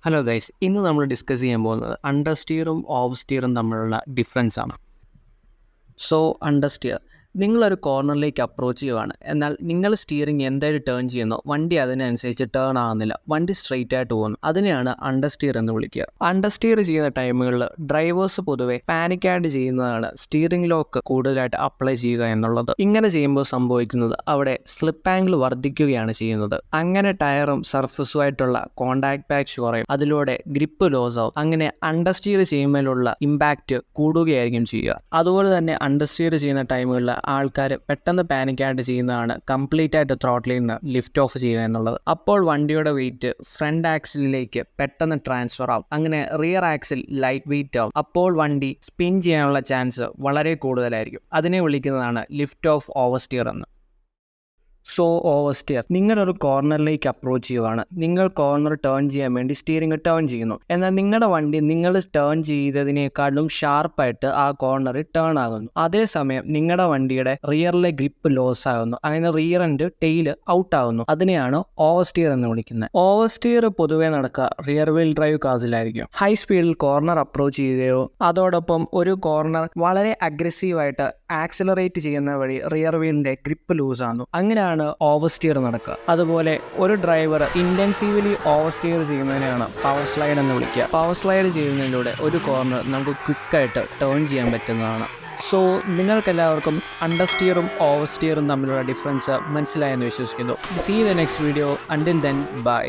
Hello guys, ഇന്ന് നമ്മൾ discuss ചെയ്യാൻ പോകുന്നത് അണ്ടർ സ്റ്റിയറും ഓഫ് സ്റ്റിയറും തമ്മിലുള്ള ഡിഫറൻസ് ആണ്. സോ അണ്ടർ സ്റ്റിയർ, നിങ്ങളൊരു കോർണറിലേക്ക് അപ്രോച്ച് ചെയ്യുവാണ്. എന്നാൽ നിങ്ങൾ സ്റ്റിയറിംഗ് എന്തായാലും ടേൺ ചെയ്യുന്നു, വണ്ടി അതിനനുസരിച്ച് ടേൺ ആകുന്നില്ല, വണ്ടി സ്ട്രെയിറ്റ് ആയിട്ട് പോകുന്നു. അതിനെയാണ് അണ്ടർ സ്റ്റിയർ എന്ന് വിളിക്കുക. അണ്ടർ സ്റ്റിയർ ചെയ്യുന്ന ടൈമുകളിൽ ഡ്രൈവേഴ്സ് പൊതുവെ പാനിക്കായിട്ട് ചെയ്യുന്നതാണ് സ്റ്റിയറിംഗ് ലോക്ക് കൂടുതലായിട്ട് അപ്ലൈ ചെയ്യുക എന്നുള്ളത്. ഇങ്ങനെ ചെയ്യുമ്പോൾ സംഭവിക്കുന്നത് അവിടെ സ്ലിപ്പ് ആംഗിൾ വർദ്ധിക്കുകയാണ് ചെയ്യുന്നത്. അങ്ങനെ ടയറും സർഫസുമായിട്ടുള്ള കോണ്ടാക്ട് പാച്ച് കുറയും, അതിലൂടെ ഗ്രിപ്പ് ലോസ് ആവും. അങ്ങനെ അണ്ടർ സ്റ്റിയർ ചെയ്യുമ്പോഴുള്ള ഇമ്പാക്റ്റ് കൂടുകയായിരിക്കും ചെയ്യുക. അതുപോലെ തന്നെ അണ്ടർ സ്റ്റിയർ ചെയ്യുന്ന ടൈമുകളിൽ ആൾക്കാർ പെട്ടെന്ന് പാനിക്കായിട്ട് ചെയ്യുന്നതാണ് കംപ്ലീറ്റ് ആയിട്ട് ത്രോട്ടിലിൽ നിന്ന് ലിഫ്റ്റ് ഓഫ് ചെയ്യുക എന്നുള്ളത്. അപ്പോൾ വണ്ടിയുടെ വെയിറ്റ് ഫ്രണ്ട് ആക്സിലേക്ക് പെട്ടെന്ന് ട്രാൻസ്ഫർ ആവും. അങ്ങനെ റിയർ ആക്സിൽ ലൈറ്റ് വെയിറ്റ് ആവും. അപ്പോൾ വണ്ടി സ്പിൻ ചെയ്യാനുള്ള ചാൻസ് വളരെ കൂടുതലായിരിക്കും. അതിനെ വിളിക്കുന്നതാണ് ലിഫ്റ്റ് ഓഫ് ഓവർ സ്റ്റിയർ എന്ന്. സോ ഓവർ സ്റ്റിയർ, നിങ്ങളൊരു കോർണറിലേക്ക് അപ്രോച്ച് ചെയ്യുവാണ്. നിങ്ങൾ കോർണർ ടേൺ ചെയ്യാൻ വേണ്ടി സ്റ്റിയറിംഗ് ടേൺ ചെയ്യുന്നു. എന്നാൽ നിങ്ങളുടെ വണ്ടി നിങ്ങൾ ടേൺ ചെയ്തതിനേക്കാളും ഷാർപ്പായിട്ട് ആ കോർണറിൽ ടേൺ ആകുന്നു. അതേസമയം നിങ്ങളുടെ വണ്ടിയുടെ റിയറിലെ ഗ്രിപ്പ് ലോസ് ആകുന്നു. അങ്ങനെ റിയർ ആൻഡ് ടെയിൽ ഔട്ട് ആകുന്നു. അതിനെയാണ് ഓവർ സ്റ്റിയർ എന്ന് വിളിക്കുന്നത്. ഓവർ സ്റ്റിയർ പൊതുവേ നടക്കുക റിയർ വീൽ ഡ്രൈവ് കാസിലായിരിക്കും. ഹൈ സ്പീഡിൽ കോർണർ അപ്രോച്ച് ചെയ്യുകയോ അതോടൊപ്പം ഒരു കോർണർ വളരെ അഗ്രസീവായിട്ട് ആക്സിലറേറ്റ് ചെയ്യുന്ന വഴി റിയർ വീലിന്റെ ഗ്രിപ്പ് ലൂസ് ആകുന്നു. അങ്ങനെയാണ് ഓവർ സ്റ്റിയർ നടക്കുക. അതുപോലെ ഒരു ഡ്രൈവർ ഇന്റൻസീവ്ലി ഓവർ സ്റ്റിയർ ചെയ്യുന്നതിനെയാണ് പവർ സ്ലൈഡ് എന്ന് വിളിക്കുക. പവർ സ്ലൈഡ് ചെയ്യുന്നതിലൂടെ ഒരു കോർണർ നമുക്ക് ക്വിക്കായിട്ട് ടേൺ ചെയ്യാൻ പറ്റുന്നതാണ്. സോ നിങ്ങൾക്കെല്ലാവർക്കും അണ്ടർ സ്റ്റിയറും ഓവർ സ്റ്റിയറും തമ്മിലുള്ള ഡിഫറൻസ് മനസ്സിലായെന്ന് വിശ്വസിക്കുന്നു. See the next video. Until then, by.